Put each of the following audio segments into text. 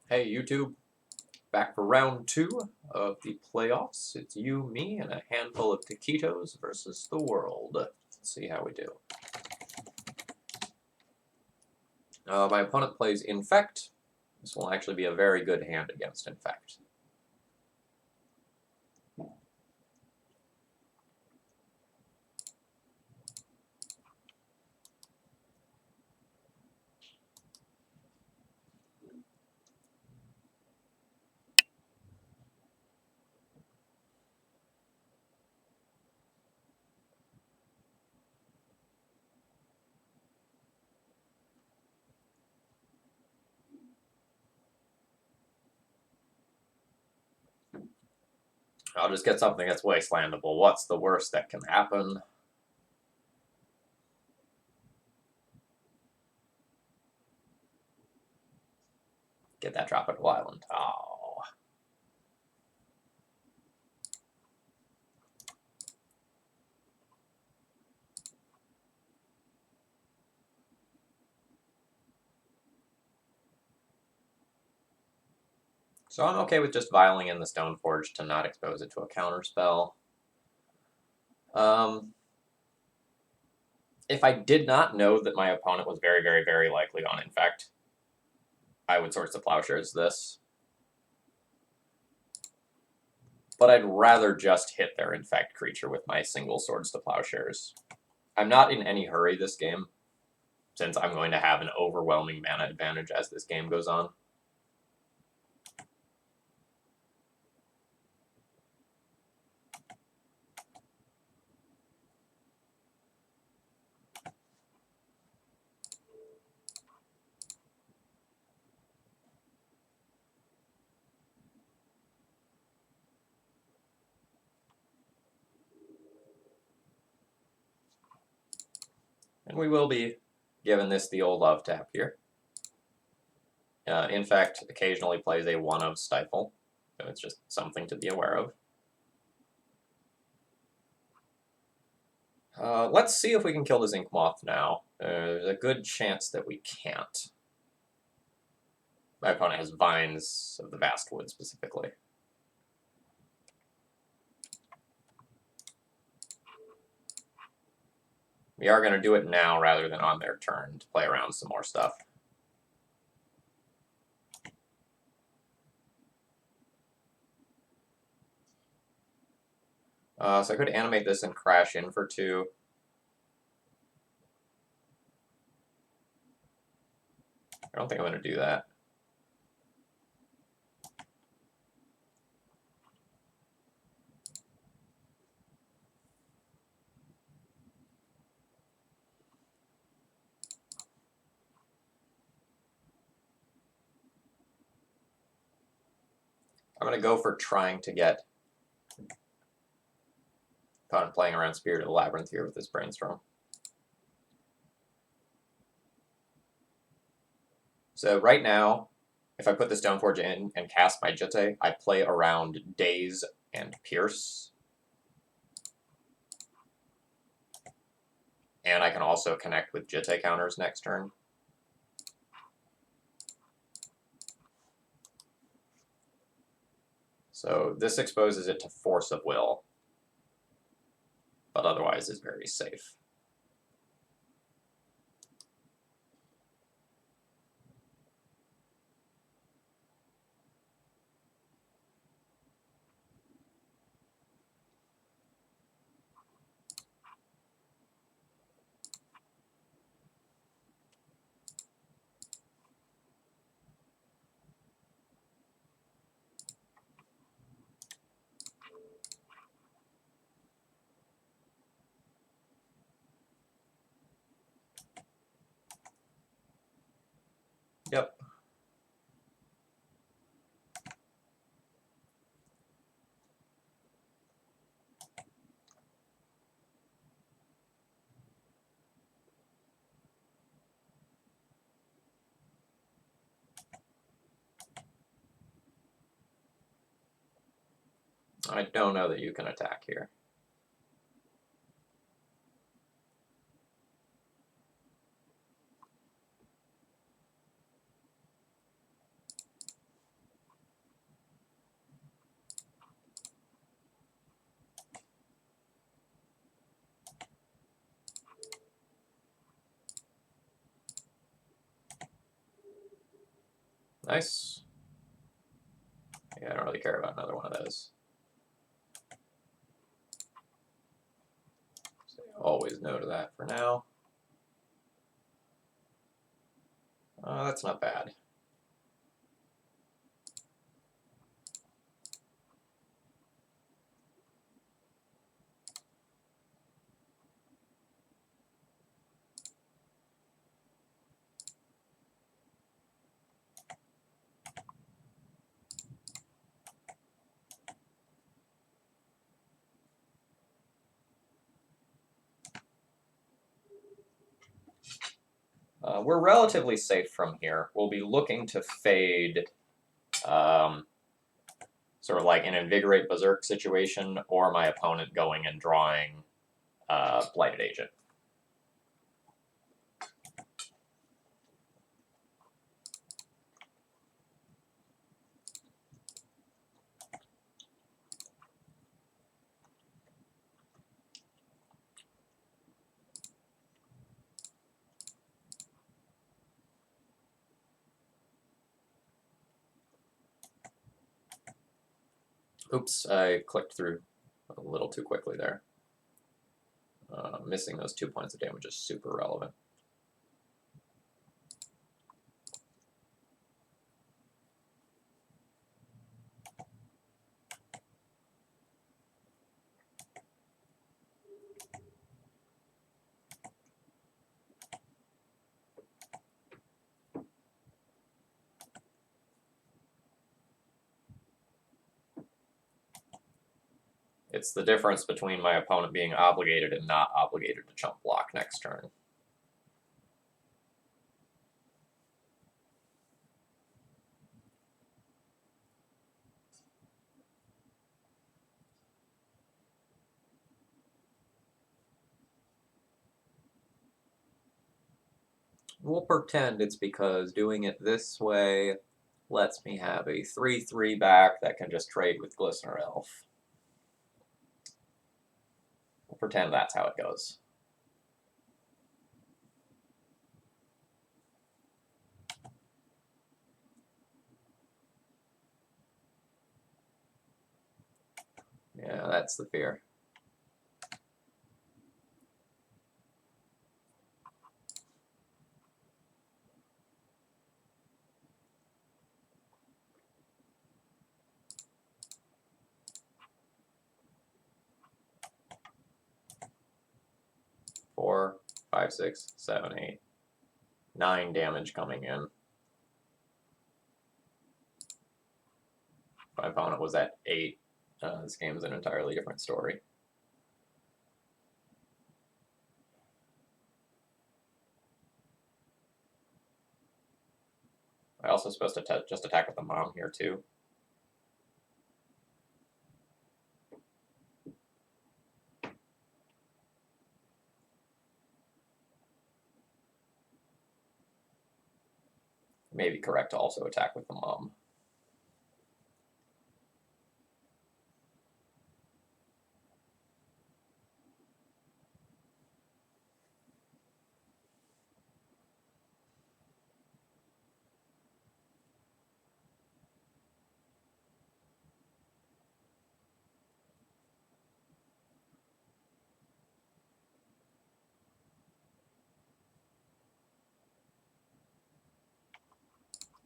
Hey YouTube, back for round 2 of the playoffs. It's you, me, and a handful of taquitos versus the world. Let's see how we do. My opponent plays Infect. This will actually be a very good hand against Infect. I'll just get something that's wastelandable. What's the worst that can happen? Get that Tropical Island. Oh. So I'm okay with just vialing in the Stoneforge to not expose it to a counterspell. If I did not know that my opponent was very, very, very likely on Infect, I would Swords to Plowshares this. But I'd rather just hit their Infect creature with my single Swords to Plowshares. I'm not in any hurry this game, since I'm going to have an overwhelming mana advantage as this game goes on. And we will be giving this the old love tap here. Infect occasionally plays a 1 of Stifle, so it's just something to be aware of. Let's see if we can kill this Ink Moth now. There's a good chance that we can't. My opponent has Vines of the Vastwood specifically. We are going to do it now rather than on their turn to play around some more stuff. So I could animate this and crash in for 2. I don't think I'm going to do that. I'm going to go for trying to get opponent playing around Spirit of the Labyrinth here with this Brainstorm. So right now, if I put the Stoneforge in and cast my Jitte, I play around Daze and Pierce. And I can also connect with Jitte counters next turn. So this exposes it to Force of Will, but otherwise is very safe. Yep. I don't know that you can attack here. Nice. Yeah, I don't really care about another one of those. So always no to that for now. That's not bad. We're relatively safe from here. We'll be looking to fade sort of like an Invigorate Berserk situation, or my opponent going and drawing Blighted Agent. Oops, I clicked through a little too quickly there. Missing those 2 points of damage is super relevant. It's the difference between my opponent being obligated and not obligated to chump block next turn. We'll pretend it's because doing it this way lets me have a 3/3 back that can just trade with Glistener Elf. We'll pretend that's how it goes. Yeah, that's the fear. Four, 5, 6, 7, 8, 9 damage coming in. My opponent was at 8. This game is an entirely different story. I also supposed to just attack with the mom here too. Maybe correct to also attack with the mom.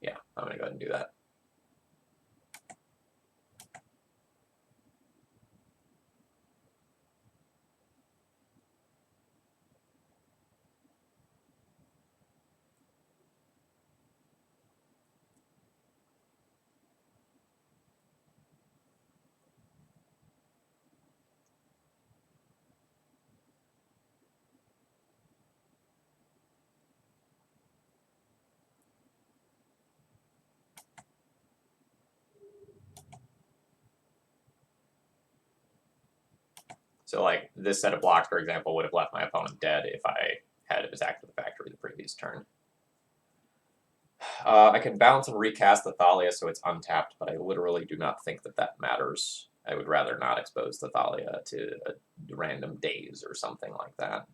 Yeah, I'm going to go ahead and do that. So like this set of blocks, for example, would have left my opponent dead if I had attacked with the factory the previous turn. I can bounce and recast the Thalia so it's untapped, but I literally do not think that that matters. I would rather not expose the Thalia to a random daze or something like that.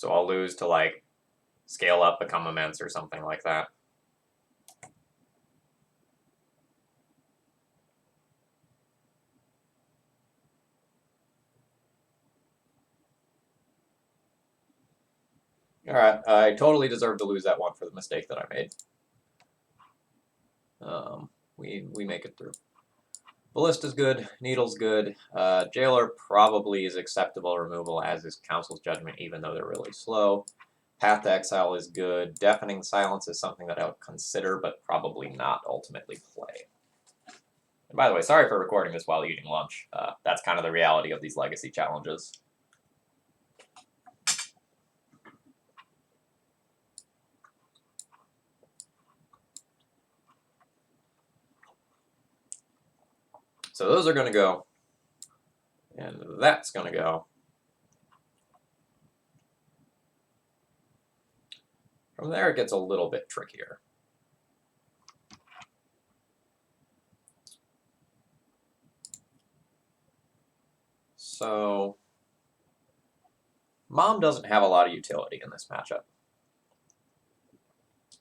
So I'll lose to, like, scale up, become immense, or something like that. Alright, I totally deserve to lose that one for the mistake that I made. We make it through. Ballista's good, Needle's good, Jailer probably is acceptable removal, as is Council's Judgment, even though they're really slow. Path to Exile is good. Deafening Silence is something that I would consider, but probably not ultimately play. And by the way, sorry for recording this while eating lunch. That's kind of the reality of these legacy challenges. So those are going to go. And that's going to go. From there, it gets a little bit trickier. So, Mom doesn't have a lot of utility in this matchup.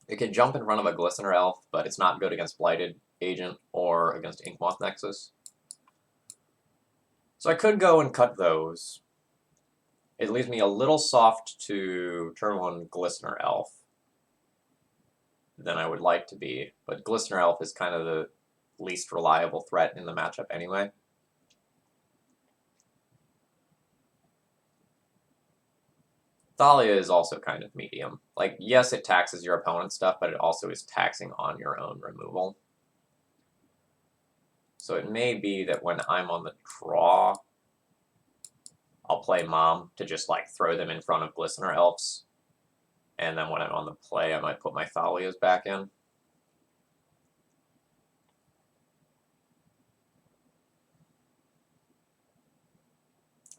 It can jump in front of a Glistener Elf, but it's not good against Blighted Agent or against Inkmoth Nexus. So I could go and cut those. It leaves me a little soft to turn 1 Glistener Elf than I would like to be, but Glistener Elf is kind of the least reliable threat in the matchup anyway. Thalia is also kind of medium. Like, yes, it taxes your opponent's stuff, but it also is taxing on your own removal. So it may be that when I'm on the draw, I'll play Mom to just, like, throw them in front of Glistener Elves. And then when I'm on the play, I might put my Thalias back in.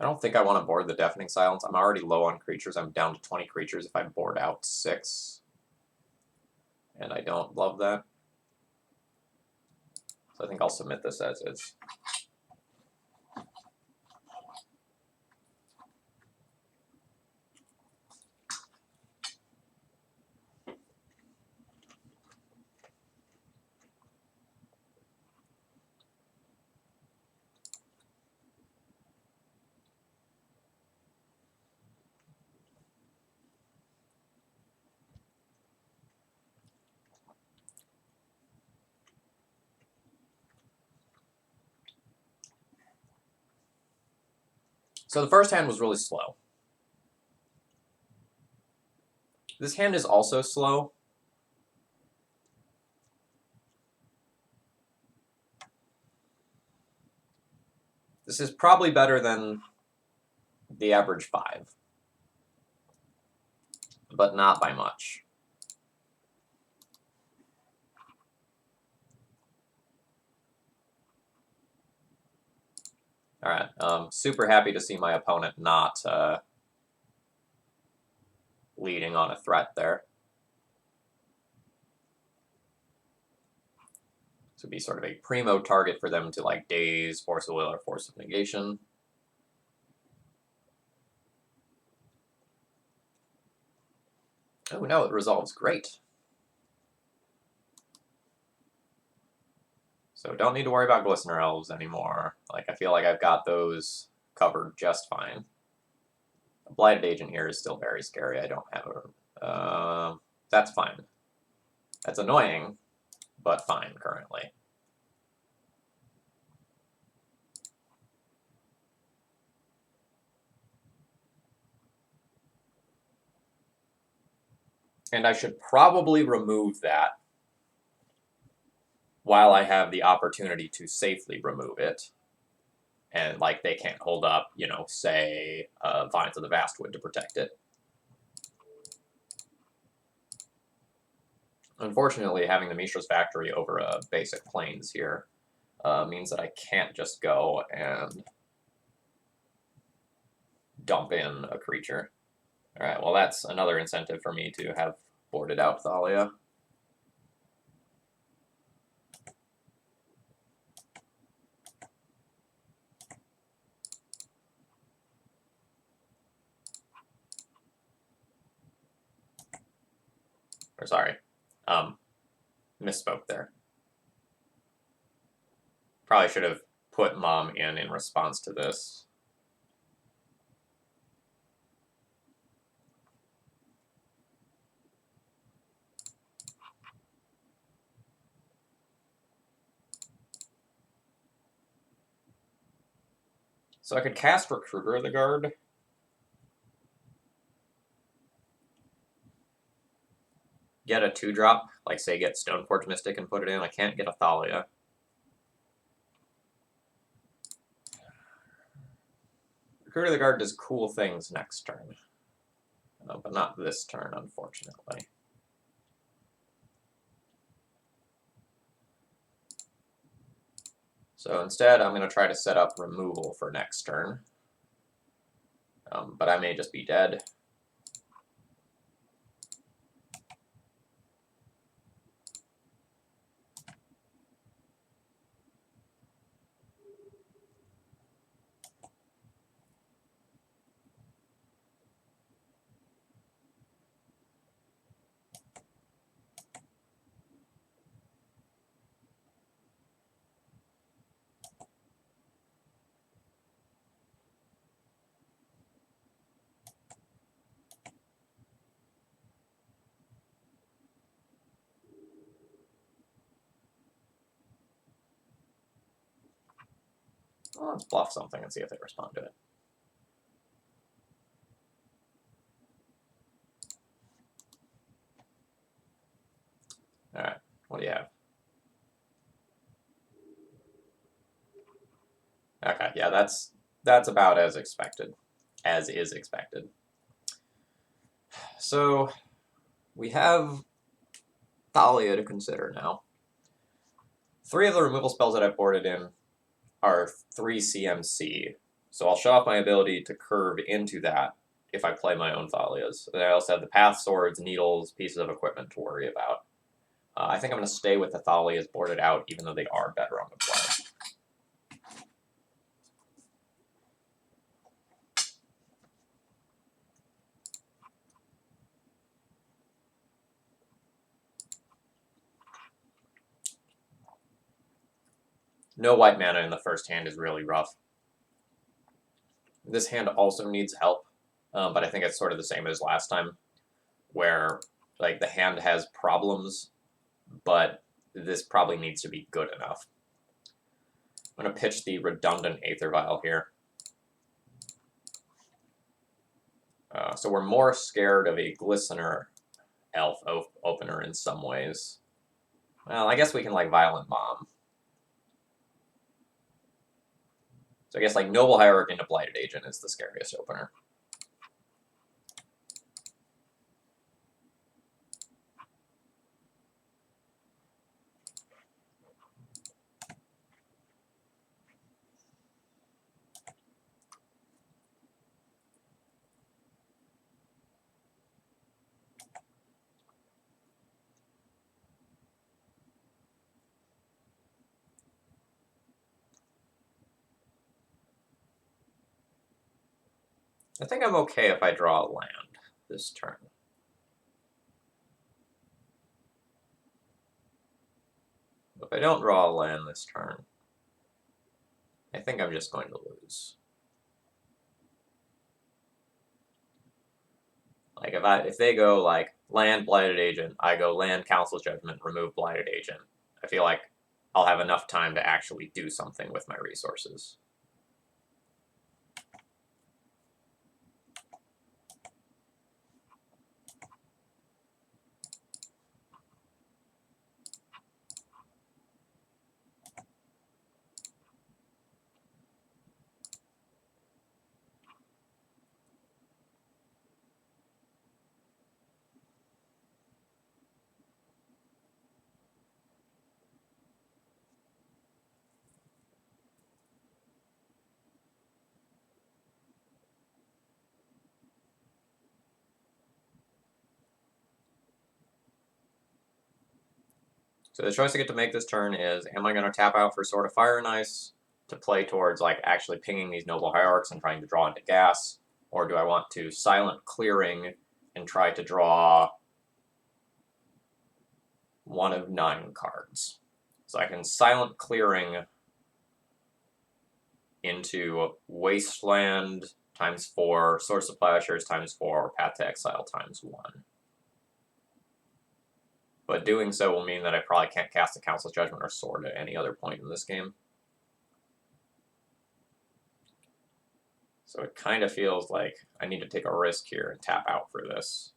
I don't think I want to board the Deafening Silence. I'm already low on creatures. I'm down to 20 creatures if I board out 6. And I don't love that. So I think I'll submit this as is. So the first hand was really slow. This hand is also slow. This is probably better than the average 5, but not by much. Alright, super happy to see my opponent not leading on a threat there. This would be sort of a primo target for them to, like, daze, Force of Will, or Force of Negation. Oh no, it resolves. Great. So don't need to worry about Glistener Elves anymore. Like, I feel like I've got those covered just fine. A Blighted Agent here is still very scary. I don't have a... that's fine. That's annoying, but fine currently. And I should probably remove that while I have the opportunity to safely remove it. And, like, they can't hold up, you know, say, Vines of the Vastwood to protect it. Unfortunately, having the Mishra's Factory over a basic Plains here means that I can't just go and dump in a creature. Alright, well, that's another incentive for me to have boarded out Thalia. Or sorry, misspoke there. Probably should have put mom in response to this. So I could cast Recruiter of the Guard. Get a 2-drop, like say get Stoneforge Mystic and put it in. I can't get a Thalia. Recruiter of the Guard does cool things next turn. But not this turn, unfortunately. So instead, I'm going to try to set up removal for next turn. But I may just be dead. Well, let's bluff something and see if they respond to it. Alright, what do you have? Okay, yeah, that's about as expected. As is expected. So, we have Thalia to consider now. 3 of the removal spells that I've boarded in are 3 CMC, so I'll show off my ability to curve into that if I play my own Thalias. And I also have the Path Swords, Needles, pieces of equipment to worry about. I think I'm going to stay with the Thalias boarded out, even though they are better on the play. No white mana in the first hand is really rough. This hand also needs help, but I think it's sort of the same as last time, where like the hand has problems, but this probably needs to be good enough. I'm going to pitch the redundant Aether Vial here. So we're more scared of a Glistener Elf opener in some ways. Well, I guess we can like Violent Bomb. So I guess like Noble Hierarch into Blighted Agent is the scariest opener. I think I'm okay if I draw a land this turn. If I don't draw a land this turn, I think I'm just going to lose. Like if they go like land Blighted Agent, I go land Council's Judgment, remove Blighted Agent. I feel like I'll have enough time to actually do something with my resources. So the choice I get to make this turn is, am I going to tap out for Sword of Fire and Ice to play towards like actually pinging these Noble Hierarchs and trying to draw into gas? Or do I want to Silent Clearing and try to draw one of 9 cards. So I can Silent Clearing into Wasteland ×4, Source of Plowshares ×4, or Path to Exile ×1. But doing so will mean that I probably can't cast a Council's Judgment or Sword at any other point in this game. So it kind of feels like I need to take a risk here and tap out for this.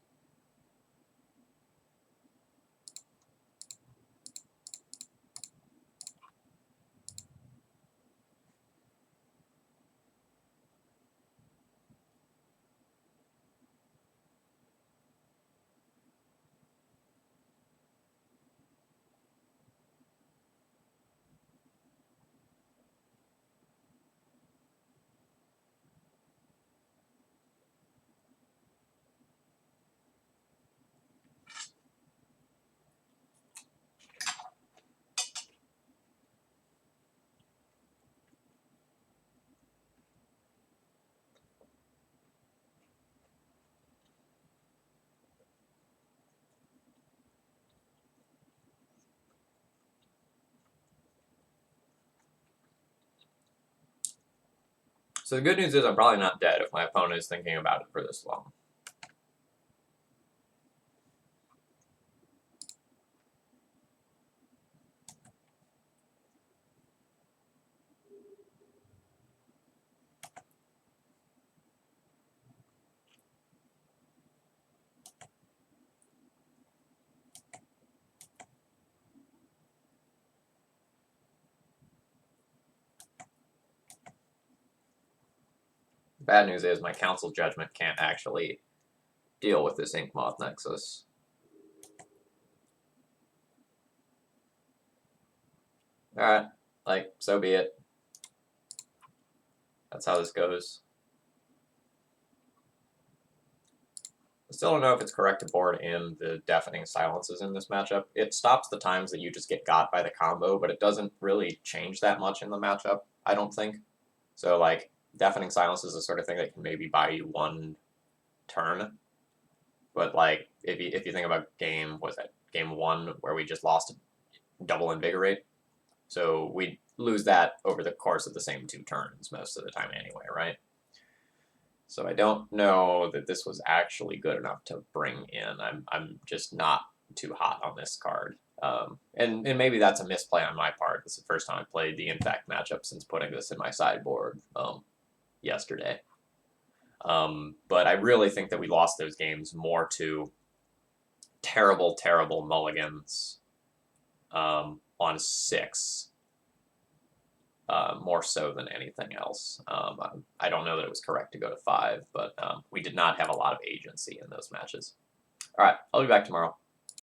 So the good news is I'm probably not dead if my opponent is thinking about it for this long. Bad news is my Council Judgment can't actually deal with this Inkmoth Nexus. Alright, like, so be it. That's how this goes. I still don't know if it's correct to board in the Deafening Silences in this matchup. It stops the times that you just get got by the combo, but it doesn't really change that much in the matchup, I don't think. So, like, Deafening Silence is the sort of thing that can maybe buy you 1 turn. But, like, if you think about game 1 where we just lost double Invigorate? So we lose that over the course of the same 2 turns most of the time anyway, right? So I don't know that this was actually good enough to bring in. I'm just not too hot on this card. And maybe that's a misplay on my part. This is the first time I played the Impact matchup since putting this in my sideboard yesterday. But I really think that we lost those games more to terrible, terrible mulligans on 6. More so than anything else. I don't know that it was correct to go to 5, but we did not have a lot of agency in those matches. All right, I'll be back tomorrow.